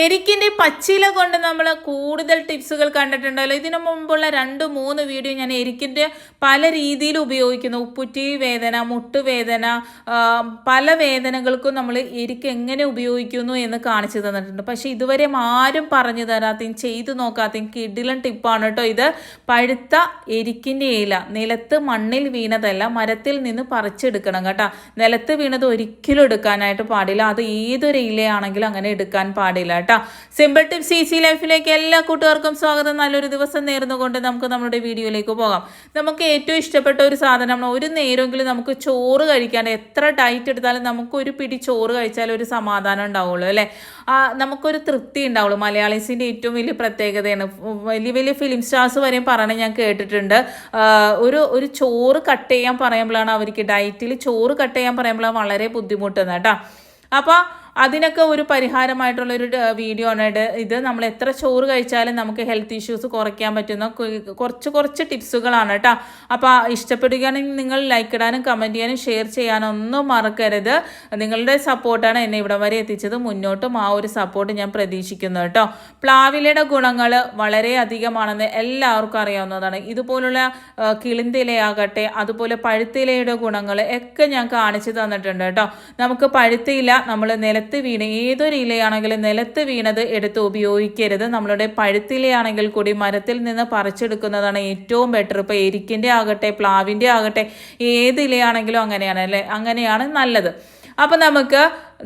എരിക്കിൻ്റെ പച്ചില കൊണ്ട് നമ്മൾ കൂടുതൽ ടിപ്സുകൾ കണ്ടിട്ടുണ്ടല്ലോ. ഇതിനു മുമ്പുള്ള 2-3 വീഡിയോ ഞാൻ എരിക്കിൻ്റെ പല രീതിയിൽ ഉപയോഗിക്കുന്നു. ഉപ്പുറ്റി വേദന, മുട്ടുവേദന, പല വേദനകൾക്കും നമ്മൾ എരിക്ക് എങ്ങനെ ഉപയോഗിക്കുന്നു എന്ന് കാണിച്ചു തന്നിട്ടുണ്ട്. പക്ഷേ ഇതുവരെ ആരും പറഞ്ഞു തരാത്തയും ചെയ്തു നോക്കാത്തയും കിടിലൻ ടിപ്പാണ് കേട്ടോ ഇത്. പഴുത്ത എരിക്കിൻ്റെ ഇല നിലത്ത് മണ്ണിൽ വീണതല്ല, മരത്തിൽ നിന്ന് പറിച്ചെടുക്കണം കേട്ടോ. നിലത്ത് വീണത് ഒരിക്കലും എടുക്കാനായിട്ട് പാടില്ല. അത് ഏതൊരു ഇലയാണെങ്കിലും അങ്ങനെ എടുക്കാൻ പാടില്ല. സിമ്പിൾ ടിപ്സ് ഈസി ലൈഫിലേക്ക് എല്ലാ കൂട്ടുകാർക്കും സ്വാഗതം. നല്ലൊരു ദിവസം നേർന്നുകൊണ്ട് നമുക്ക് നമ്മുടെ വീഡിയോയിലേക്ക് പോകാം. നമുക്ക് ഏറ്റവും ഇഷ്ടപ്പെട്ട ഒരു സാധനമാണ്. ഒരു നേരമെങ്കിലും നമുക്ക് ചോറ് കഴിക്കാൻ, എത്ര ഡയറ്റ് എടുത്താലും നമുക്ക് ഒരു പിടി ചോറ് കഴിച്ചാൽ ഒരു സമാധാനം ഉണ്ടാവുള്ളൂ അല്ലേ. നമുക്കൊരു തൃപ്തി ഉണ്ടാവുള്ളൂ. മലയാളീസിൻ്റെ ഏറ്റവും വലിയ പ്രത്യേകതയാണ്. വലിയ വലിയ ഫിലിം സ്റ്റാർസ് വരെയും പറയണത് ഞാൻ കേട്ടിട്ടുണ്ട്. ഒരു ചോറ് കട്ട് ചെയ്യാൻ പറയുമ്പോഴാണ് അവർക്ക് ഡയറ്റിൽ ചോറ് കട്ട് ചെയ്യാൻ പറയുമ്പോഴാണ് വളരെ ബുദ്ധിമുട്ടുന്നത് കേട്ടോ. അപ്പോൾ അതിനൊക്കെ ഒരു പരിഹാരമായിട്ടുള്ളൊരു വീഡിയോ ആണ് ഇത്. നമ്മൾ എത്ര ചോറ് കഴിച്ചാലും നമുക്ക് ഹെൽത്ത് ഇഷ്യൂസ് കുറയ്ക്കാൻ പറ്റുന്ന കുറച്ച് ടിപ്സുകളാണ് കേട്ടോ. അപ്പോൾ ഇഷ്ടപ്പെടുകയാണെങ്കിൽ നിങ്ങൾ ലൈക്ക് ഇടാനും കമൻറ്റ് ചെയ്യാനും ഷെയർ ചെയ്യാനും ഒന്നും മറക്കരുത്. നിങ്ങളുടെ സപ്പോർട്ടാണ് എന്നെ ഇവിടെ വരെ എത്തിച്ചത്. മുന്നോട്ടും ആ ഒരു സപ്പോർട്ട് ഞാൻ പ്രതീക്ഷിക്കുന്നു കേട്ടോ. പ്ലാവിലയുടെ ഗുണങ്ങൾ വളരെ അധികമാണെന്ന് എല്ലാവർക്കും അറിയാവുന്നതാണ്. ഇതുപോലുള്ള കിളിന്തിലയാകട്ടെ, അതുപോലെ പഴുത്തിലയുടെ ഗുണങ്ങൾ ഒക്കെ ഞാൻ കാണിച്ചു തന്നിട്ടുണ്ട് കേട്ടോ. നമുക്ക് പഴുത്തില നമ്മൾ നിലത്ത് വീണ്, ഏതൊരു ഇലയാണെങ്കിലും നിലത്ത് വീണത് എടുത്ത് ഉപയോഗിക്കരുത്. നമ്മളുടെ പഴുത്തിലയാണെങ്കിൽ കൂടി മരത്തിൽ നിന്ന് പറിച്ചെടുക്കുന്നതാണ് ഏറ്റവും ബെറ്റർ. ഇപ്പോൾ എരിക്കിൻ്റെ ആകട്ടെ, പ്ലാവിൻ്റെ ആകട്ടെ, ഏത് ഇലയാണെങ്കിലും അങ്ങനെയാണ് അല്ലേ, അങ്ങനെയാണ് നല്ലത്. അപ്പോൾ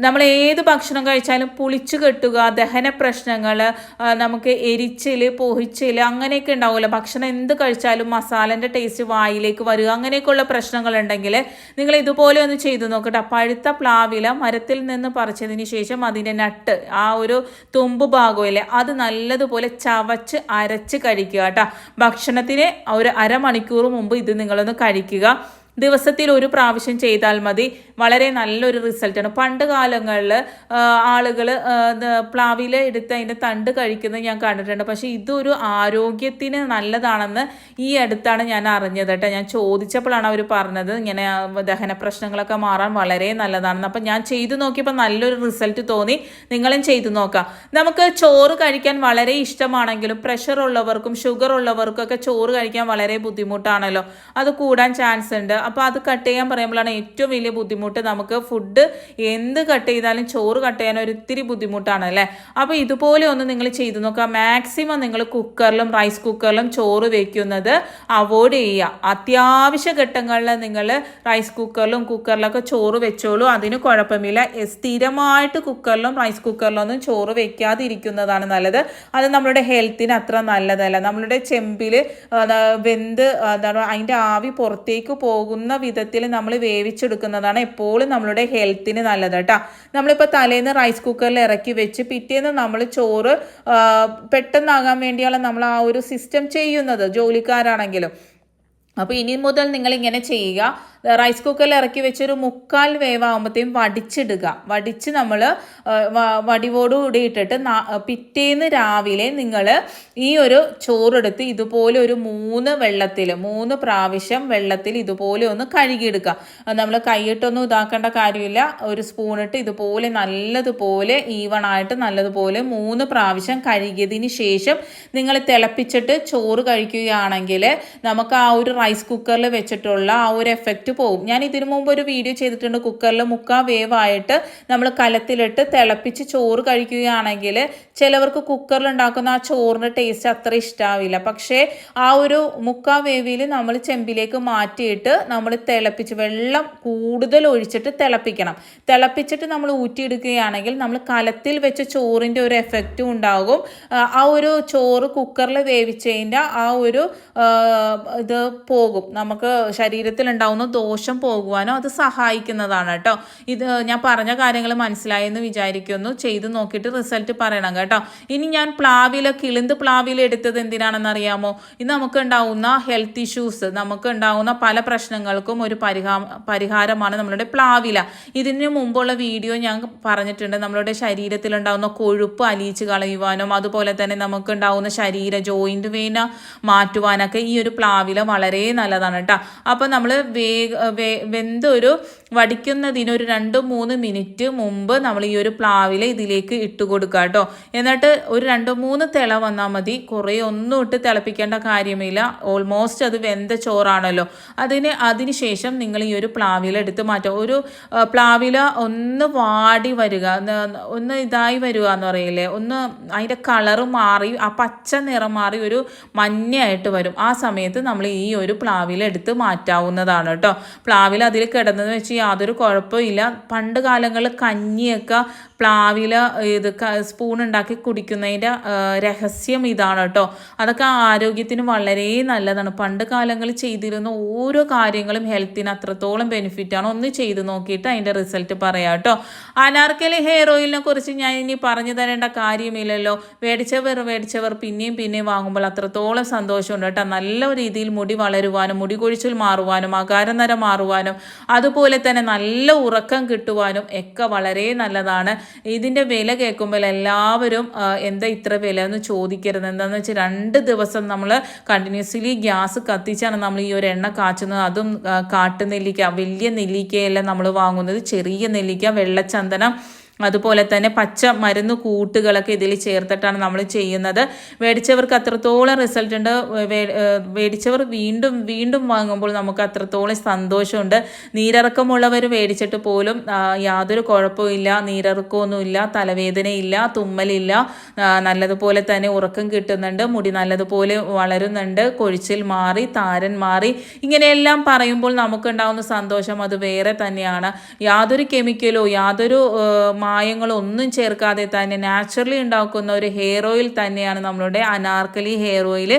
നമ്മൾ ഏത് ഭക്ഷണം കഴിച്ചാലും പുളിച്ചു കെട്ടുക, ദഹന പ്രശ്നങ്ങൾ, നമുക്ക് എരിച്ചിൽ, പൊഹിച്ചിൽ അങ്ങനെയൊക്കെ ഉണ്ടാവുമല്ലോ. ഭക്ഷണം എന്ത് കഴിച്ചാലും മസാലൻ്റെ ടേസ്റ്റ് വായിലേക്ക് വരിക, അങ്ങനെയൊക്കെയുള്ള പ്രശ്നങ്ങളുണ്ടെങ്കിൽ നിങ്ങൾ ഇതുപോലെ ഒന്ന് ചെയ്തു നോക്കട്ടെ. പഴുത്ത പ്ലാവില മരത്തിൽ നിന്ന് പറിച്ചതിന് ശേഷം അതിൻ്റെ നട്ട്, ആ ഒരു തുമ്പ് ഭാഗമില്ലേ, അത് നല്ലതുപോലെ ചവച്ച് അരച്ച് കഴിക്കുക കേട്ടോ. ഭക്ഷണത്തിന് ഒരു അരമണിക്കൂർ മുമ്പ് ഇത് നിങ്ങളൊന്ന് കഴിക്കുക. ദിവസത്തിൽ ഒരു പ്രാവശ്യം ചെയ്താൽ മതി. വളരെ നല്ലൊരു റിസൾട്ടാണ്. പണ്ട് കാലങ്ങളിൽ ആളുകൾ പ്ലാവില എടുത്ത് അതിൻ്റെ തണ്ട് കഴിക്കുന്നത് ഞാൻ കണ്ടിട്ടുണ്ട്. പക്ഷേ ഇതൊരു ആരോഗ്യത്തിന് നല്ലതാണെന്ന് ഈ അടുത്താണ് ഞാൻ അറിഞ്ഞത് കേട്ടോ. ഞാൻ ചോദിച്ചപ്പോഴാണ് അവർ പറഞ്ഞത് ഇങ്ങനെ ദഹന പ്രശ്നങ്ങളൊക്കെ മാറാൻ വളരെ നല്ലതാണെന്ന്. അപ്പം ഞാൻ ചെയ്തു നോക്കിയപ്പോൾ നല്ലൊരു റിസൾട്ട് തോന്നി. നിങ്ങളും ചെയ്തു നോക്കാം. നമുക്ക് ചോറ് കഴിക്കാൻ വളരെ ഇഷ്ടമാണെങ്കിലും പ്രഷർ ഉള്ളവർക്കും ഷുഗർ ഉള്ളവർക്കും ഒക്കെ ചോറ് കഴിക്കാൻ വളരെ ബുദ്ധിമുട്ടാണല്ലോ. അത് കൂടാൻ ചാൻസ് ഉണ്ട്. അപ്പോൾ അത് കട്ട് ചെയ്യാൻ പറയുമ്പോഴാണ് ഏറ്റവും വലിയ ബുദ്ധിമുട്ട്. നമുക്ക് ഫുഡ് എന്ത് കട്ട് ചെയ്താലും ചോറ് കട്ട് ചെയ്യാൻ ഒരിത്തിരി ബുദ്ധിമുട്ടാണ് അല്ലേ. അപ്പോൾ ഇതുപോലെ ഒന്ന് നിങ്ങൾ ചെയ്തു നോക്കുക. മാക്സിമം നിങ്ങൾ കുക്കറിലും റൈസ് കുക്കറിലും ചോറ് വെക്കുന്നത് അവോയ്ഡ് ചെയ്യുക. അത്യാവശ്യ ഘട്ടങ്ങളിൽ നിങ്ങൾ റൈസ് കുക്കറിലൊക്കെ ചോറ് വെച്ചോളൂ, അതിന് കുഴപ്പമില്ല. സ്ഥിരമായിട്ട് കുക്കറിലും റൈസ് കുക്കറിലൊന്നും ചോറ് വെക്കാതിരിക്കുന്നതാണ് നല്ലത്. അത് നമ്മുടെ ഹെൽത്തിന് അത്ര നല്ലതല്ല. നമ്മളുടെ ചെമ്പിൽ വെന്ത് അതിൻ്റെ ആവി പുറത്തേക്ക് പോകുന്ന വിധത്തിൽ നമ്മൾ വേവിച്ചെടുക്കുന്നതാണ് എപ്പോഴും നമ്മളുടെ ഹെൽത്തിന് നല്ലത് കേട്ടോ. നമ്മളിപ്പോൾ തലേന്ന് റൈസ് കുക്കറിൽ ഇറക്കി വെച്ച് പിറ്റേന്ന് നമ്മൾ ചോറ് പെട്ടെന്നാകാൻ വേണ്ടിയാണ് നമ്മൾ ആ ഒരു സിസ്റ്റം ചെയ്യുന്നത്, ജോലിക്കാരാണെങ്കിലും. അപ്പോൾ ഇനി മുതൽ നിങ്ങളിങ്ങനെ ചെയ്യുക. റൈസ് കുക്കറിൽ ഇറക്കി വെച്ചൊരു 3/4 വേവാകുമ്പോഴത്തേക്കും വടിച്ചിടുക. വടിച്ച് നമ്മൾ വടിവോടുകൂടി ഇട്ടിട്ട് പിറ്റേന്ന് രാവിലെ നിങ്ങൾ ഈ ഒരു ചോറെടുത്ത് ഇതുപോലെ ഒരു 3 പ്രാവശ്യം വെള്ളത്തിൽ ഇതുപോലെ ഒന്ന് കഴുകിയെടുക്കുക. നമ്മൾ കൈയിട്ടൊന്നും ഇതാക്കേണ്ട കാര്യമില്ല. ഒരു സ്പൂണിട്ട് ഇതുപോലെ നല്ലതുപോലെ ഈവണായിട്ട് നല്ലതുപോലെ 3 പ്രാവശ്യം കഴുകിയതിന് ശേഷം നിങ്ങൾ തിളപ്പിച്ചിട്ട് ചോറ് കഴിക്കുകയാണെങ്കിൽ നമുക്ക് ആ ഒരു റൈസ് കുക്കറിൽ വെച്ചിട്ടുള്ള ആ ഒരു എഫക്റ്റ് പോകും. ഞാൻ ഇതിനു മുമ്പ് ഒരു വീഡിയോ ചെയ്തിട്ടുണ്ട്. കുക്കറിൽ 3/4 വേവായിട്ട് നമ്മൾ കലത്തിലിട്ട് തിളപ്പിച്ച് ചോറ് കഴിക്കുകയാണെങ്കിൽ ചിലവർക്ക് കുക്കറിൽ ഉണ്ടാക്കുന്ന ആ ചോറിൻ്റെ ടേസ്റ്റ് അത്ര ഇഷ്ടാവില്ല. പക്ഷേ ആ ഒരു 3/4 വേവിൽ നമ്മൾ ചെമ്പിലേക്ക് മാറ്റിയിട്ട് നമ്മൾ തിളപ്പിച്ച് വെള്ളം കൂടുതൽ ഒഴിച്ചിട്ട് തിളപ്പിച്ചിട്ട് നമ്മൾ ഊറ്റിയെടുക്കുകയാണെങ്കിൽ നമ്മൾ കലത്തിൽ വെച്ച ചോറിൻ്റെ ഒരു എഫക്റ്റും ഉണ്ടാകും. ആ ഒരു ചോറ് കുക്കറിൽ വേവിച്ചതിൻ്റെ ആ ഒരു ഇത് പോകും. നമുക്ക് ശരീരത്തിലുണ്ടാവുന്ന ദോഷം പോകുവാനോ അത് സഹായിക്കുന്നതാണ് കേട്ടോ. ഇത് ഞാൻ പറഞ്ഞ കാര്യങ്ങൾ മനസ്സിലായെന്ന് വിചാരിക്കുന്നു. ചെയ്ത് നോക്കിയിട്ട് റിസൾട്ട് പറയണം കേട്ടോ. ഇനി ഞാൻ കിളിന്ത് പ്ലാവില എടുത്തത് എന്തിനാണെന്ന് അറിയാമോ? ഇത് നമുക്ക് ഉണ്ടാവുന്ന ഹെൽത്ത് ഇഷ്യൂസ്, നമുക്ക് ഉണ്ടാവുന്ന പല പ്രശ്നങ്ങൾക്കും ഒരു പരിഹാരമാണ് നമ്മളുടെ പ്ലാവില. ഇതിന് മുമ്പുള്ള വീഡിയോ ഞാൻ പറഞ്ഞിട്ടുണ്ട്. നമ്മളുടെ ശരീരത്തിലുണ്ടാവുന്ന കൊഴുപ്പ് അലിയിച്ച് കളയുവാനും അതുപോലെ തന്നെ നമുക്ക് ഉണ്ടാവുന്ന ജോയിന്റ് വെയിൻ മാറ്റുവാനൊക്കെ ഈ ഒരു പ്ലാവില വളരെ നല്ലതാണ് കേട്ടോ. അപ്പോൾ നമ്മൾ വേഗം വെന്തൊരു വടിക്കുന്നതിനൊരു 2-3 മിനിറ്റ് മുമ്പ് നമ്മൾ ഈ ഒരു പ്ലാവില ഇതിലേക്ക് ഇട്ട് കൊടുക്കുക കേട്ടോ. എന്നിട്ട് ഒരു 2-3 തിള വന്നാൽ മതി. കുറേ ഒന്നും ഇട്ട് തിളപ്പിക്കേണ്ട കാര്യമില്ല. ഓൾമോസ്റ്റ് അത് വെന്ത ചോറാണല്ലോ. അതിന് ശേഷം നിങ്ങൾ ഈ ഒരു പ്ലാവില എടുത്ത് മാറ്റുക. ഒരു പ്ലാവില ഒന്ന് വാടി വരിക, ഒന്ന് ഇതായി വരിക എന്ന് പറയില്ലേ, ഒന്ന് അതിൻ്റെ കളറ് മാറി ആ പച്ച നിറം മാറി ഒരു മഞ്ഞയായിട്ട് വരും. ആ സമയത്ത് നമ്മൾ ഈ ഒരു പ്ലാവില എടുത്ത് മാറ്റാവുന്നതാണ് കേട്ടോ. പ്ലാവില അതിൽ കിടന്നതെന്ന് വെച്ച് യാതൊരു കുഴപ്പമില്ല. പണ്ട് കാലങ്ങളിൽ കഞ്ഞിയൊക്കെ പ്ലാവില സ്പൂൺ ഉണ്ടാക്കി കുടിക്കുന്നതിൻ്റെ രഹസ്യം ഇതാണ് കേട്ടോ. അതൊക്കെ ആരോഗ്യത്തിന് വളരെ നല്ലതാണ്. പണ്ട് കാലങ്ങളിൽ ചെയ്തിരുന്ന ഓരോ കാര്യങ്ങളും ഹെൽത്തിന് അത്രത്തോളം ബെനിഫിറ്റാണ്. ഒന്ന് ചെയ്ത് നോക്കിയിട്ട് അതിൻ്റെ റിസൾട്ട് പറയാം കേട്ടോ. അനാർക്കലി ഹെയർ ഓയിലിനെ കുറിച്ച് ഞാൻ ഇനി പറഞ്ഞു തരേണ്ട കാര്യമില്ലല്ലോ. മേടിച്ചവർ പിന്നെയും വാങ്ങുമ്പോൾ അത്രത്തോളം സന്തോഷമുണ്ട് കേട്ടോ. നല്ല രീതിയിൽ മുടി വളരുവാനും മുടി കൊഴിച്ചിൽ മാറുവാനും അകാരനര മാറുവാനും അതുപോലെ തന്നെ നല്ല ഉറക്കം കിട്ടുവാനും ഒക്കെ വളരെ നല്ലതാണ്. ഇതിൻ്റെ വില കേൾക്കുമ്പോൾ എല്ലാവരും എന്താ ഇത്ര വില എന്ന് ചോദിക്കരുത്. എന്താണെന്ന് വെച്ചാൽ 2 ദിവസം നമ്മൾ കണ്ടിന്യൂസ്ലി ഗ്യാസ് കത്തിച്ചാണ് നമ്മൾ ഈ ഒരു എണ്ണ കാച്ചുന്നത്. അതും കാട്ടുനെല്ലിക്ക, വലിയ നെല്ലിക്കയല്ല നമ്മൾ വാങ്ങുന്നത്, ചെറിയ നെല്ലിക്ക, വെള്ളച്ചന്ദനം, അതുപോലെ തന്നെ പച്ച മരുന്ന് കൂട്ടുകളൊക്കെ ഇതിൽ ചേർത്തിട്ടാണ് നമ്മൾ ചെയ്യുന്നത്. മേടിച്ചവർക്ക് അത്രത്തോളം റിസൾട്ട് ഉണ്ട്. മേടിച്ചവർ വീണ്ടും വാങ്ങുമ്പോൾ നമുക്ക് അത്രത്തോളം സന്തോഷമുണ്ട്. നീരിറക്കമുള്ളവർ മേടിച്ചിട്ട് പോലും യാതൊരു കുഴപ്പമില്ല, നീരിറക്കമൊന്നുമില്ല, തലവേദനയില്ല, തുമ്മലില്ല, നല്ലതുപോലെ തന്നെ ഉറക്കം കിട്ടുന്നുണ്ട്, മുടി നല്ലതുപോലെ വളരുന്നുണ്ട്, കൊഴിച്ചിൽ മാറി, താരൻ മാറി, ഇങ്ങനെയെല്ലാം പറയുമ്പോൾ നമുക്കുണ്ടാകുന്ന സന്തോഷം അത് വേറെ തന്നെയാണ്. യാതൊരു കെമിക്കലോ യാതൊരു മായങ്ങളൊന്നും ചേർക്കാതെ തന്നെ നാച്ചുറലി ഉണ്ടാക്കുന്ന ഒരു ഹെയർ ഓയിൽ തന്നെയാണ് നമ്മളുടെ അനാർക്കലി ഹെയർ ഓയിൽ.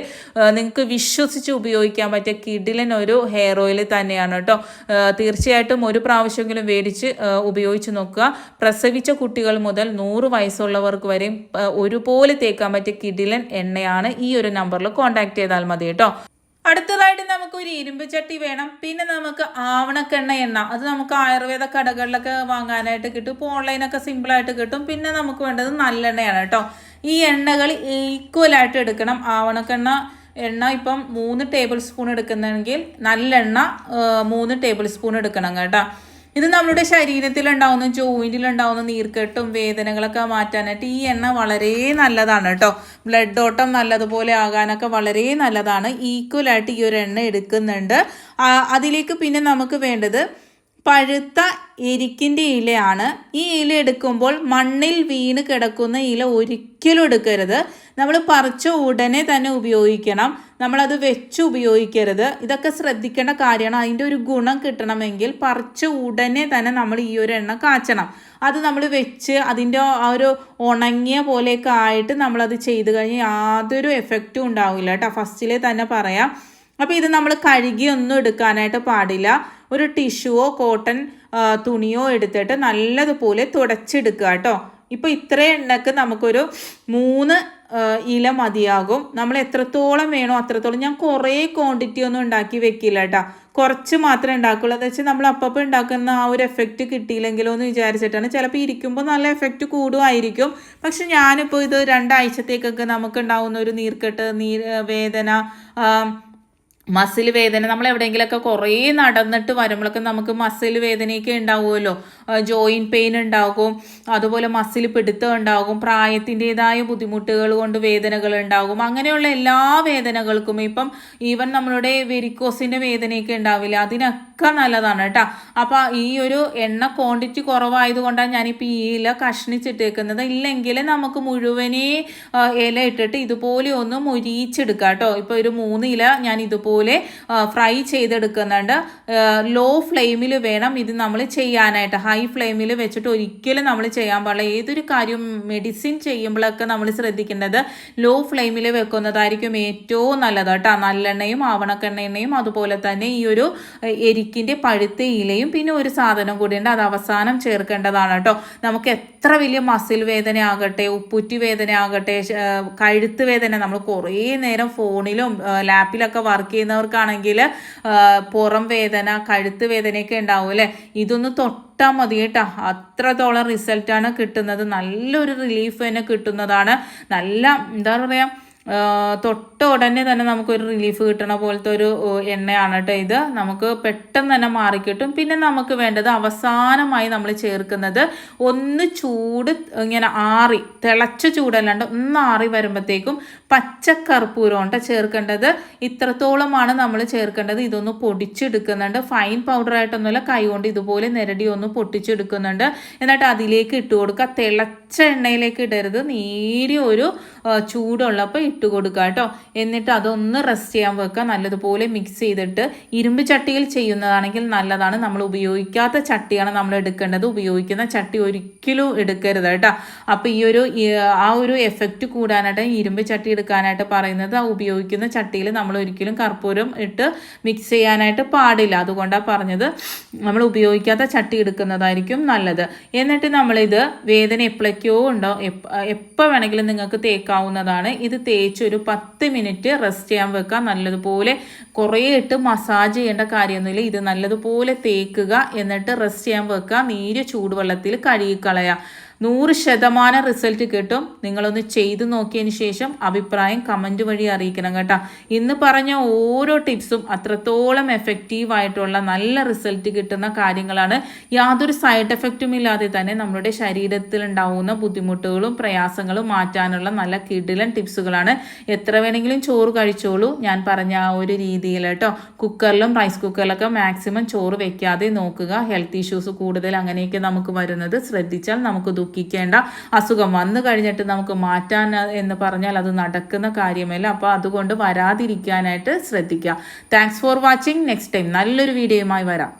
നിങ്ങൾക്ക് വിശ്വസിച്ച് ഉപയോഗിക്കാൻ പറ്റിയ കിടിലൻ ഒരു ഹെയർ ഓയിൽ തന്നെയാണ് കേട്ടോ. തീർച്ചയായിട്ടും ഒരു പ്രാവശ്യമെങ്കിലും മേടിച്ച് ഉപയോഗിച്ച് നോക്കുക. പ്രസവിച്ച കുട്ടികൾ മുതൽ 100 വയസ്സുള്ളവർക്ക് വരെയും ഒരുപോലെ തേക്കാൻ പറ്റിയ കിടിലൻ എണ്ണയാണ്. ഈ ഒരു നമ്പറിൽ കോൺടാക്ട് ചെയ്താൽ മതി കേട്ടോ. അടുത്തതായിട്ട് നമുക്ക് ഒരു ഇരുമ്പ് ചട്ടി വേണം. പിന്നെ നമുക്ക് ആവണക്കെണ്ണ എണ്ണ, അത് നമുക്ക് ആയുർവേദ കടകളിലൊക്കെ വാങ്ങാനായിട്ട് കിട്ടും. ഇപ്പോൾ ഓൺലൈനൊക്കെ സിമ്പിളായിട്ട് കിട്ടും. പിന്നെ നമുക്ക് വേണ്ടത് നല്ലെണ്ണയാണ് കേട്ടോ. ഈ എണ്ണകൾ ഈക്വലായിട്ട് എടുക്കണം. ആവണക്കെണ്ണ എണ്ണ ഇപ്പം 3 ടേബിൾ സ്പൂൺ എടുക്കുന്നെങ്കിൽ നല്ലെണ്ണ 3 ടേബിൾ സ്പൂൺ എടുക്കണം കേട്ടോ. ഇത് നമ്മുടെ ശരീരത്തിലുണ്ടാവുന്ന ജോയിൻറ്റിലുണ്ടാവുന്ന നീർക്കെട്ടും വേദനകളൊക്കെ മാറ്റാനായിട്ട് ഈ എണ്ണ വളരെ നല്ലതാണ് കേട്ടോ. ബ്ലഡ് ഓട്ടം നല്ലതുപോലെ ആകാനൊക്കെ വളരെ നല്ലതാണ്. ഈക്വലായിട്ട് ഈ ഒരു എണ്ണ എടുക്കുന്നുണ്ട്. അതിലേക്ക് പിന്നെ നമുക്ക് വേണ്ടത് പഴുത്ത എരിക്കിൻ്റെ ഇലയാണ്. ഈ ഇല എടുക്കുമ്പോൾ മണ്ണിൽ വീണ് കിടക്കുന്ന ഇല ഒരിക്കലും എടുക്കരുത്. നമ്മൾ പറിച്ച ഉടനെ തന്നെ ഉപയോഗിക്കണം. നമ്മളത് വെച്ച് ഉപയോഗിക്കരുത്. ഇതൊക്കെ ശ്രദ്ധിക്കേണ്ട കാര്യമാണ്. അതിൻ്റെ ഒരു ഗുണം കിട്ടണമെങ്കിൽ പറിച്ച ഉടനെ തന്നെ നമ്മൾ ഈ ഒരു എണ്ണ കാച്ചണം. അത് നമ്മൾ വെച്ച് അതിൻ്റെ ആ ഒരു ഉണങ്ങിയ പോലെയൊക്കെ ആയിട്ട് നമ്മളത് ചെയ്ത് കഴിഞ്ഞാൽ യാതൊരു എഫക്റ്റും ഉണ്ടാവില്ല കേട്ടോ. ഫസ്റ്റിലെ തന്നെ പറയാം. അപ്പോൾ ഇത് നമ്മൾ കഴുകിയൊന്നും എടുക്കാനായിട്ട് പാടില്ല. ഒരു ടിഷ്യൂവോ കോട്ടൺ തുണിയോ എടുത്തിട്ട് നല്ലതുപോലെ തുടച്ചെടുക്കുക കേട്ടോ. ഇപ്പോൾ ഇത്രയും എണ്ണക്ക് നമുക്കൊരു 3 ഇല മതിയാകും. നമ്മൾ എത്രത്തോളം വേണോ അത്രത്തോളം. ഞാൻ കുറേ ക്വാണ്ടിറ്റി ഒന്നും ഉണ്ടാക്കി വെക്കില്ല കേട്ടോ. കുറച്ച് മാത്രമേ ഉണ്ടാക്കുള്ളൂ. എന്ന് വെച്ചാൽ നമ്മൾ അപ്പം ഉണ്ടാക്കുന്ന ആ ഒരു എഫക്റ്റ് കിട്ടിയില്ലെങ്കിലോ എന്ന് വിചാരിച്ചിട്ടാണ്. ചിലപ്പോൾ ഇരിക്കുമ്പോൾ നല്ല എഫക്റ്റ് കൂടുമായിരിക്കും. പക്ഷെ ഞാനിപ്പോൾ ഇത് 2 ആഴ്ചത്തേക്കൊക്കെ നമുക്കുണ്ടാവുന്ന ഒരു നീർക്കെട്ട്, വേദന, മസിൽ വേദന, നമ്മൾ എവിടെയെങ്കിലുമൊക്കെ കുറേ നടന്നിട്ട് വരുമ്പോഴൊക്കെ നമുക്ക് മസിൽ വേദനയൊക്കെ ഉണ്ടാവുമല്ലോ. ജോയിൻറ്റ് പെയിൻ ഉണ്ടാകും, അതുപോലെ മസിൽ പിടുത്തം ഉണ്ടാകും, പ്രായത്തിൻ്റെതായ ബുദ്ധിമുട്ടുകൾ കൊണ്ട് വേദനകൾ ഉണ്ടാകും. അങ്ങനെയുള്ള എല്ലാ വേദനകൾക്കും ഇപ്പം ഈവൻ നമ്മളുടെ വെരിക്കോസിൻ്റെ വേദനയൊക്കെ ഉണ്ടാവില്ല, അതിനൊക്കെ നല്ലതാണ് കേട്ടോ. അപ്പോൾ ഈ ഒരു എണ്ണ ക്വാണ്ടിറ്റി കുറവായതുകൊണ്ടാണ് ഞാനിപ്പോൾ ഈ ഇല കഷ്ണിച്ചിട്ടേക്കുന്നത്. ഇല്ലെങ്കിൽ നമുക്ക് മുഴുവനേ ഇല ഇട്ടിട്ട് ഇതുപോലെ ഒന്ന് മൊരിയിച്ചെടുക്കാം കേട്ടോ. ഇപ്പോൾ ഒരു 3 ഇല ഞാൻ ഇതുപോലെ ഫ്രൈ ചെയ്തെടുക്കുന്നുണ്ട്. ലോ ഫ്ലെയിമിൽ വേണം ഇത് നമ്മൾ ചെയ്യാനായിട്ട്. ഹൈ ഫ്ലെയിമിൽ വെച്ചിട്ട് ഒരിക്കലും നമ്മൾ ചെയ്യാൻ പാടില്ല. ഏതൊരു കാര്യവും മെഡിസിൻ ചെയ്യുമ്പോഴൊക്കെ നമ്മൾ ശ്രദ്ധിക്കേണ്ടത് ലോ ഫ്ലെയിമിൽ വെക്കുന്നതായിരിക്കും ഏറ്റവും നല്ലത് കേട്ടോ. നല്ലെണ്ണയും ആവണക്കെണ്ണയും അതുപോലെ തന്നെ ഈ ഒരു എരിക്കിൻ്റെ പഴുത്ത ഇലയും പിന്നെ ഒരു സാധനം കൂടിയുണ്ട്, അത് അവസാനം ചേർക്കേണ്ടതാണ് കേട്ടോ. നമുക്ക് എത്ര വലിയ മസിൽ വേദന ആകട്ടെ, ഉപ്പുറ്റി വേദന ആകട്ടെ, കഴുത്ത് വേദന, നമ്മൾ കുറേ നേരം ഫോണിലും ലാപ്പിലൊക്കെ വർക്ക് ചെയ്യുന്നവർക്കാണെങ്കിൽ പുറം വേദന, കഴുത്ത് വേദനയൊക്കെ ഉണ്ടാവും അല്ലേ. ഇതൊന്ന് തൊട്ടാൽ മതി കേട്ടോ. അത്രത്തോളം റിസൾട്ടാണ് കിട്ടുന്നത്. നല്ലൊരു റിലീഫ് തന്നെ കിട്ടുന്നതാണ്. നല്ല എന്താ പറയുക, തൊട്ട ഉടനെ തന്നെ നമുക്കൊരു റിലീഫ് കിട്ടണ പോലത്തെ ഒരു എണ്ണയാണ് കേട്ടോ ഇത്. നമുക്ക് പെട്ടെന്ന് തന്നെ മാറിക്കിട്ടും. പിന്നെ നമുക്ക് വേണ്ടത് അവസാനമായി നമ്മൾ ചേർക്കുന്നത് ഒന്ന് ചൂട് ഇങ്ങനെ ആറി, തിളച്ച ചൂടല്ലാണ്ട് ഒന്ന് ആറി വരുമ്പോഴത്തേക്കും പച്ചക്കർപ്പൂരമാണ് ചേർക്കേണ്ടത്. ഇത്രത്തോളമാണ് നമ്മൾ ചേർക്കേണ്ടത്. ഇതൊന്ന് പൊടിച്ചെടുക്കുന്നുണ്ട്. ഫൈൻ പൗഡറായിട്ടൊന്നുമല്ല, കൈകൊണ്ട് ഇതുപോലെ നിരടി ഒന്ന് പൊട്ടിച്ചെടുക്കുന്നുണ്ട്. എന്നിട്ട് അതിലേക്ക് ഇട്ട് കൊടുക്കുക. തിളച്ച എണ്ണയിലേക്ക് ഇടരുത്, നേരിയ ഒരു ചൂടുള്ളപ്പോൾ ഇട്ട് കൊടുക്കുക കേട്ടോ. എന്നിട്ട് അതൊന്ന് റെസ്റ്റ് ചെയ്യാൻ വെക്കുക. നല്ലതുപോലെ മിക്സ് ചെയ്തിട്ട് ഇരുമ്പ് ചട്ടിയിൽ ചെയ്യുന്നതാണെങ്കിൽ നല്ലതാണ്. നമ്മൾ ഉപയോഗിക്കാത്ത ചട്ടിയാണ് നമ്മൾ എടുക്കേണ്ടത്. ഉപയോഗിക്കുന്ന ചട്ടി ഒരിക്കലും എടുക്കരുത് കേട്ടോ. അപ്പോൾ ആ ഒരു എഫക്റ്റ് കൂടാനായിട്ട് ഇരുമ്പ് ചട്ടി എടുക്കാനായിട്ട് പറയുന്നത്. ഉപയോഗിക്കുന്ന ചട്ടിയിൽ നമ്മൾ ഒരിക്കലും കർപ്പൂരം ഇട്ട് മിക്സ് ചെയ്യാനായിട്ട് പാടില്ല. അതുകൊണ്ടാണ് പറഞ്ഞത് നമ്മൾ ഉപയോഗിക്കാത്ത ചട്ടി എടുക്കുന്നതായിരിക്കും നല്ലത്. എന്നിട്ട് നമ്മളിത് വേദന എപ്പോഴൊക്കെയോ ഉണ്ടോ, എപ്പോൾ വേണമെങ്കിലും നിങ്ങൾക്ക് തേക്കാവുന്നതാണ്. ഇത് തേച്ച് ഒരു 10 മിനിറ്റ് റെസ്റ്റ് ചെയ്യാൻ വെക്കുക. നല്ലതുപോലെ കുറേ ഇട്ട് മസാജ് ചെയ്യേണ്ട കാര്യമൊന്നുമില്ല. ഇത് നല്ലതുപോലെ തേക്കുക, എന്നിട്ട് റെസ്റ്റ് ചെയ്യാൻ വെക്കുക. നേരിയ ചൂടുവെള്ളത്തിൽ കഴുകിക്കളയുക. 100% റിസൾട്ട് കിട്ടും. നിങ്ങളൊന്ന് ചെയ്തു നോക്കിയതിന് ശേഷം അഭിപ്രായം കമൻറ്റ് വഴി അറിയിക്കണം കേട്ടോ. ഇന്ന് പറഞ്ഞ ഓരോ ടിപ്സും അത്രത്തോളം എഫക്റ്റീവായിട്ടുള്ള നല്ല റിസൾട്ട് കിട്ടുന്ന കാര്യങ്ങളാണ്. യാതൊരു സൈഡ് എഫക്റ്റും ഇല്ലാതെ തന്നെ നമ്മുടെ ശരീരത്തിൽ ഉണ്ടാവുന്ന ബുദ്ധിമുട്ടുകളും പ്രയാസങ്ങളും മാറ്റാനുള്ള നല്ല കിടിലൻ ടിപ്സുകളാണ്. എത്ര വേണമെങ്കിലും ചോറ് കഴിച്ചോളൂ, ഞാൻ പറഞ്ഞ ആ ഒരു രീതിയിൽ കേട്ടോ. കുക്കറിലും റൈസ് കുക്കറിലൊക്കെ മാക്സിമം ചോറ് വെക്കാതെ നോക്കുക. ഹെൽത്ത് ഇഷ്യൂസ് കൂടുതൽ അങ്ങനെയൊക്കെ നമുക്ക് വരുന്നത് ശ്രദ്ധിച്ചാൽ നമുക്ക് ദുഃഖിക്കേണ്ട. അസുഖം വന്നു കഴിഞ്ഞിട്ട് നമുക്ക് മാറ്റാൻ എന്ന് പറഞ്ഞാൽ അത് നടക്കുന്ന കാര്യമല്ല. അപ്പോൾ അതുകൊണ്ട് വരാതിരിക്കാനായിട്ട് ശ്രദ്ധിക്കുക. Thanks for watching. Next time നല്ലൊരു വീഡിയോയുമായി വരാം.